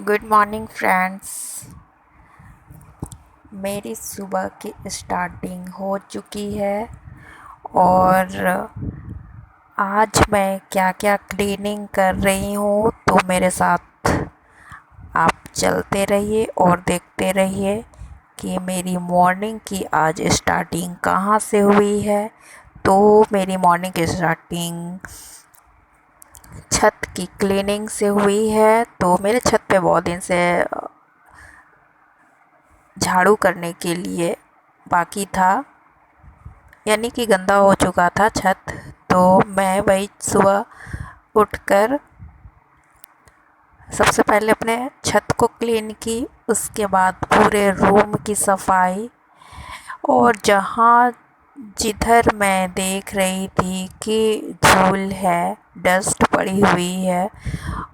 Good morning friends. मेरी सुबह की स्टार्टिंग हो चुकी है और आज मैं क्या क्या क्लीनिंग कर रही हूँ तो मेरे साथ आप चलते रहिए और देखते रहिए कि मेरी मॉर्निंग की आज स्टार्टिंग कहाँ से हुई है। तो मेरी मॉर्निंग की स्टार्टिंग छत की क्लीनिंग से हुई है। तो मेरे छत पे बहुत दिन से झाड़ू करने के लिए बाकी था, यानी कि गंदा हो चुका था छत। तो मैं वही सुबह उठकर सबसे पहले अपने छत को क्लीन की, उसके बाद पूरे रूम की सफाई। और जहाँ जिधर मैं देख रही थी कि धूल है, डस्ट पड़ी हुई है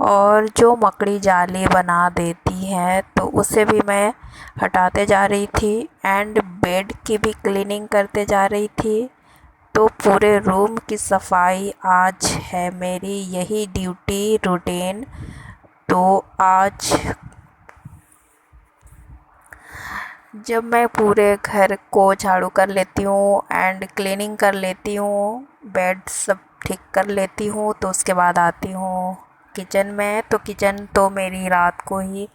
और जो मकड़ी जाली बना देती है, तो उसे भी मैं हटाते जा रही थी एंड बेड की भी क्लीनिंग करते जा रही थी। तो पूरे रूम की सफाई आज है मेरी यही ड्यूटी रूटीन। तो आज जब मैं पूरे घर को झाड़ू कर लेती हूँ एंड क्लीनिंग कर लेती हूँ, बेड सब ठीक कर लेती हूँ, तो उसके बाद आती हूँ किचन में। तो किचन तो मेरी रात को ही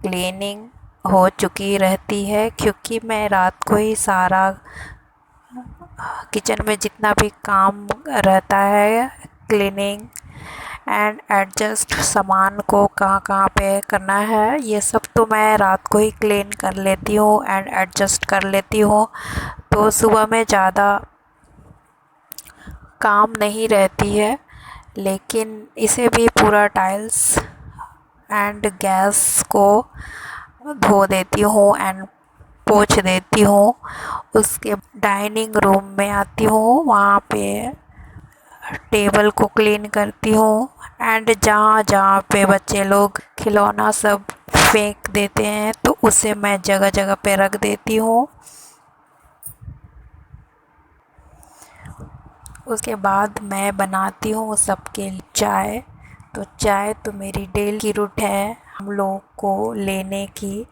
क्लीनिंग हो चुकी रहती है, क्योंकि मैं रात को ही सारा किचन में जितना भी काम रहता है, क्लीनिंग एंड एडजस्ट सामान को कहाँ कहाँ पे करना है, ये सब तो मैं रात को ही क्लीन कर लेती हूँ एंड एडजस्ट कर लेती हूँ। तो सुबह में ज़्यादा काम नहीं रहती है, लेकिन इसे भी पूरा टाइल्स एंड गैस को धो देती हूँ एंड पोंछ देती हूँ। उसके डाइनिंग रूम में आती हूँ, वहाँ पे टेबल को क्लीन करती हूँ एंड जहाँ जहाँ पे बच्चे लोग खिलौना सब फेंक देते हैं, तो उसे मैं जगह जगह पे रख देती हूँ। उसके बाद मैं बनाती हूँ सबके लिए चाय। तो चाय तो मेरी डेली की रूट है हम लोग को लेने की,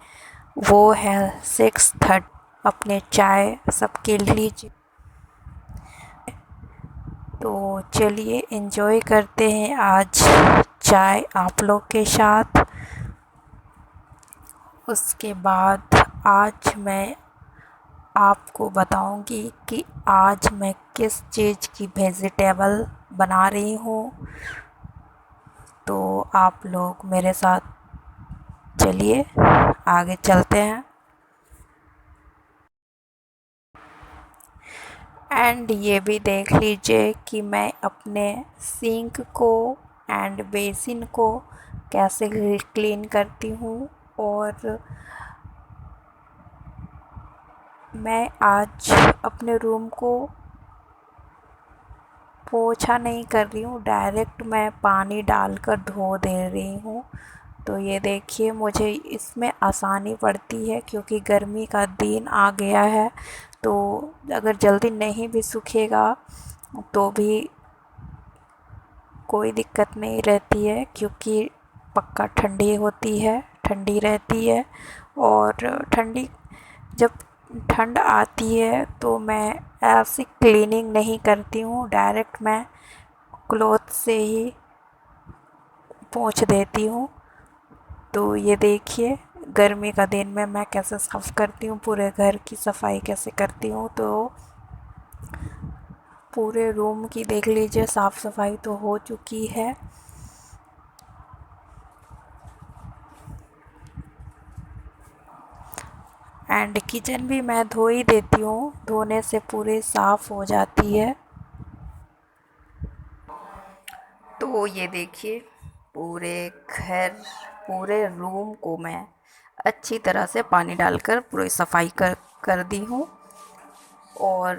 वो है 6:30 अपने चाय सबके लिए। तो चलिए एंजॉय करते हैं आज चाय आप लोग के साथ। उसके बाद आज मैं आपको बताऊंगी कि आज मैं किस चीज़ की वेजिटेबल बना रही हूँ। तो आप लोग मेरे साथ चलिए आगे चलते हैं। एंड ये भी देख लीजिए कि मैं अपने सिंक को एंड बेसिन को कैसे क्लीन करती हूँ। और मैं आज अपने रूम को पोछा नहीं कर रही हूँ, डायरेक्ट मैं पानी डालकर धो दे रही हूँ। तो ये देखिए, मुझे इसमें आसानी पड़ती है क्योंकि गर्मी का दिन आ गया है। तो अगर जल्दी नहीं भी सूखेगा तो भी कोई दिक्कत नहीं रहती है, क्योंकि पक्का ठंडी रहती है। और जब ठंड आती है तो मैं ऐसी क्लीनिंग नहीं करती हूँ, डायरेक्ट मैं क्लॉथ से ही पोंछ देती हूँ। तो ये देखिए गर्मी का दिन में मैं कैसे साफ़ करती हूँ, पूरे घर की सफाई कैसे करती हूँ। तो पूरे रूम की देख लीजिए, साफ़ सफाई तो हो चुकी है। एंड किचन भी मैं धो ही देती हूँ, धोने से पूरी साफ़ हो जाती है। तो ये देखिए पूरे घर, पूरे रूम को मैं अच्छी तरह से पानी डालकर पूरी सफाई कर दी हूँ। और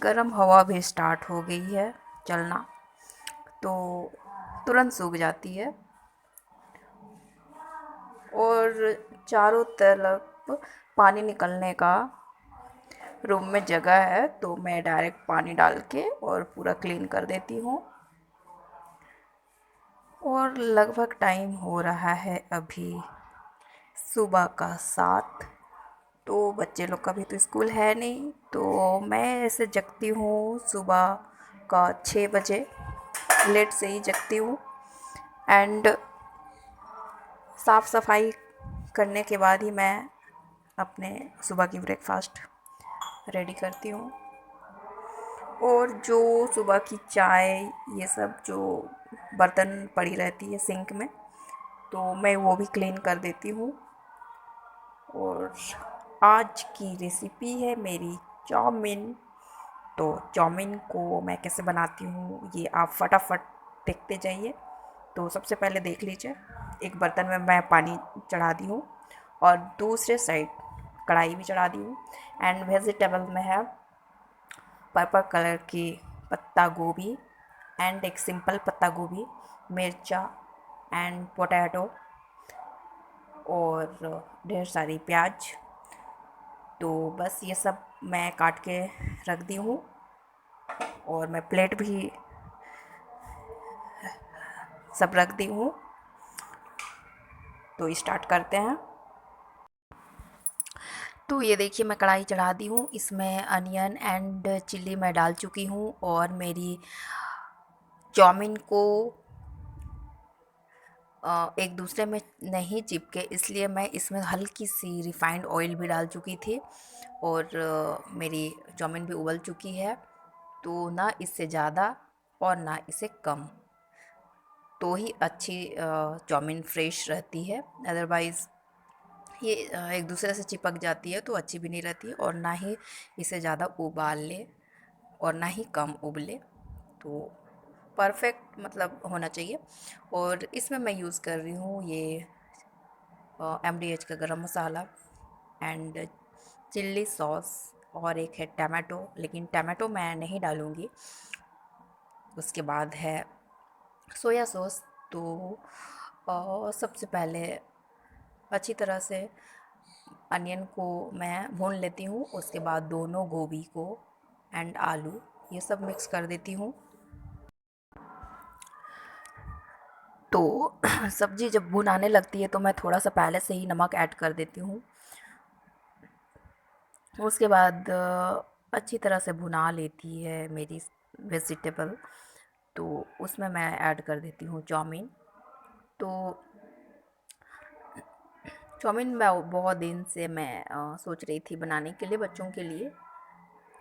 गर्म हवा भी स्टार्ट हो गई है चलना, तो तुरंत सूख जाती है। और चारों तरफ पानी निकलने का रूम में जगह है, तो मैं डायरेक्ट पानी डाल के और पूरा क्लीन कर देती हूँ। और लगभग टाइम हो रहा है अभी सुबह का 7। तो बच्चे लोग का भी तो स्कूल है नहीं, तो मैं ऐसे जगती हूँ सुबह का 6 बजे, लेट से ही जगती हूँ। एंड साफ़ सफाई करने के बाद ही मैं अपने सुबह की ब्रेकफास्ट रेडी करती हूँ। और जो सुबह की चाय, ये सब जो बर्तन पड़ी रहती है सिंक में, तो मैं वो भी क्लीन कर देती हूँ। और आज की रेसिपी है मेरी चाउमीन। तो चाउमीन को मैं कैसे बनाती हूँ ये आप फटाफट देखते जाइए। तो सबसे पहले देख लीजिए, एक बर्तन में मैं पानी चढ़ा दी हूँ और दूसरे साइड कढ़ाई भी चढ़ा दी हूँ। एंड वेजिटेबल में है पर्पल कलर की पत्ता गोभी, एंड एक सिंपल पत्ता गोभी, मिर्चा एंड पोटैटो, और ढेर सारी प्याज। तो बस ये सब मैं काट के रख दी हूँ। और मैं प्लेट भी सब रख दी हूँ। तो स्टार्ट करते हैं। तो ये देखिए मैं कढ़ाई चढ़ा दी हूँ, इसमें अनियन एंड चिल्ली मैं डाल चुकी हूँ। और मेरी चाउमीन को एक दूसरे में नहीं चिपके, इसलिए मैं इसमें हल्की सी रिफाइंड ऑयल भी डाल चुकी थी। और मेरी चाउमीन भी उबल चुकी है। तो ना इससे ज़्यादा और ना इससे कम, तो ही अच्छी चाउमीन फ्रेश रहती है। अदरवाइज़ ये एक दूसरे से चिपक जाती है तो अच्छी भी नहीं रहती। और ना ही इसे ज़्यादा उबाल ले और ना ही कम उबले, तो परफेक्ट मतलब होना चाहिए। और इसमें मैं यूज़ कर रही हूँ ये MDH का गरम मसाला एंड चिल्ली सॉस, और एक है टमाटो, लेकिन टमाटो मैं नहीं डालूँगी। उसके बाद है सोया सॉस। तो सबसे पहले अच्छी तरह से अनियन को मैं भून लेती हूँ, उसके बाद दोनों गोभी को एंड आलू ये सब मिक्स कर देती हूँ। तो सब्ज़ी जब भुनाने लगती है तो मैं थोड़ा सा पहले से ही नमक ऐड कर देती हूँ। उसके बाद अच्छी तरह से भुना लेती है मेरी वेजिटेबल, तो उसमें मैं ऐड कर देती हूँ चाउमीन। तो चाउमीन मैं बहुत दिन से मैं सोच रही थी बनाने के लिए बच्चों के लिए,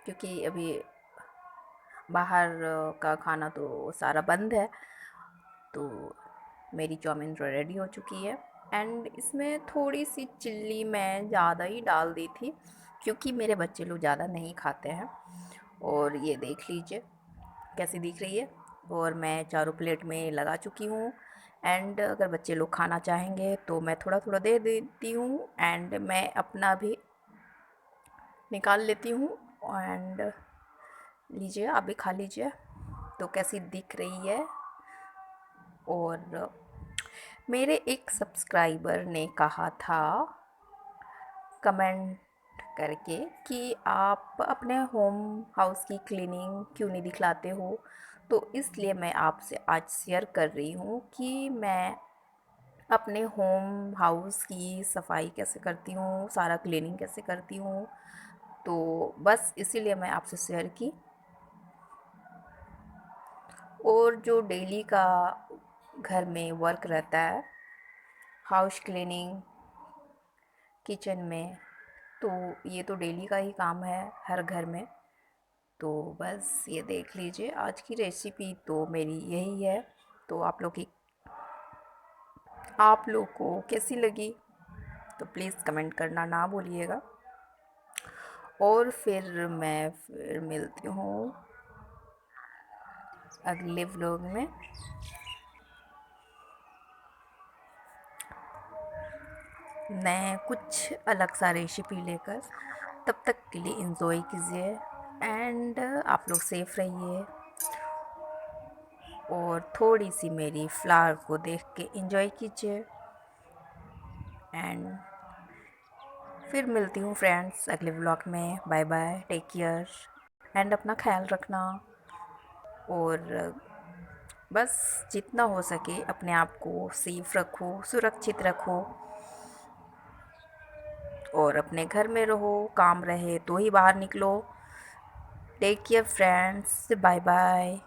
क्योंकि अभी बाहर का खाना तो सारा बंद है। तो मेरी चाउमीन तो रेडी हो चुकी है। एंड इसमें थोड़ी सी चिल्ली मैं ज़्यादा ही डाल दी थी, क्योंकि मेरे बच्चे लोग ज़्यादा नहीं खाते हैं। और ये देख लीजिए कैसी दिख रही है। और मैं चारों प्लेट में लगा चुकी हूँ। एंड अगर बच्चे लोग खाना चाहेंगे तो मैं थोड़ा थोड़ा दे देती हूँ, एंड मैं अपना भी निकाल लेती हूँ। एंड लीजिए आप भी खा लीजिए तो कैसी दिख रही है। और मेरे एक सब्सक्राइबर ने कहा था कमेंट करके कि आप अपने होम हाउस की क्लीनिंग क्यों नहीं दिखलाते हो। तो इसलिए मैं आपसे आज शेयर कर रही हूँ कि मैं अपने होम हाउस की सफाई कैसे करती हूँ, सारा क्लीनिंग कैसे करती हूँ। तो बस इसीलिए मैं आपसे शेयर की। और जो डेली का घर में वर्क रहता है हाउस क्लीनिंग, किचन में। तो ये तो डेली का ही काम है हर घर में। तो बस ये देख लीजिए, आज की रेसिपी तो मेरी यही है। तो आप लोग को कैसी लगी तो प्लीज़ कमेंट करना ना भूलिएगा। और फिर मिलती हूँ अगले व्लॉग में। नए कुछ अलग सा रेसिपी लेकर। तब तक के लिए इंजॉय कीजिए एंड आप लोग सेफ रहिए और थोड़ी सी मेरी फ्लावर को देख के इंजॉय कीजिए। एंड फिर मिलती हूँ फ्रेंड्स अगले व्लॉग में। Bye bye, take care and अपना ख्याल रखना। और बस जितना हो सके अपने आप को सेफ रखो, सुरक्षित रखो और अपने घर में रहो। काम रहे तो ही बाहर निकलो। Take care friends, bye bye.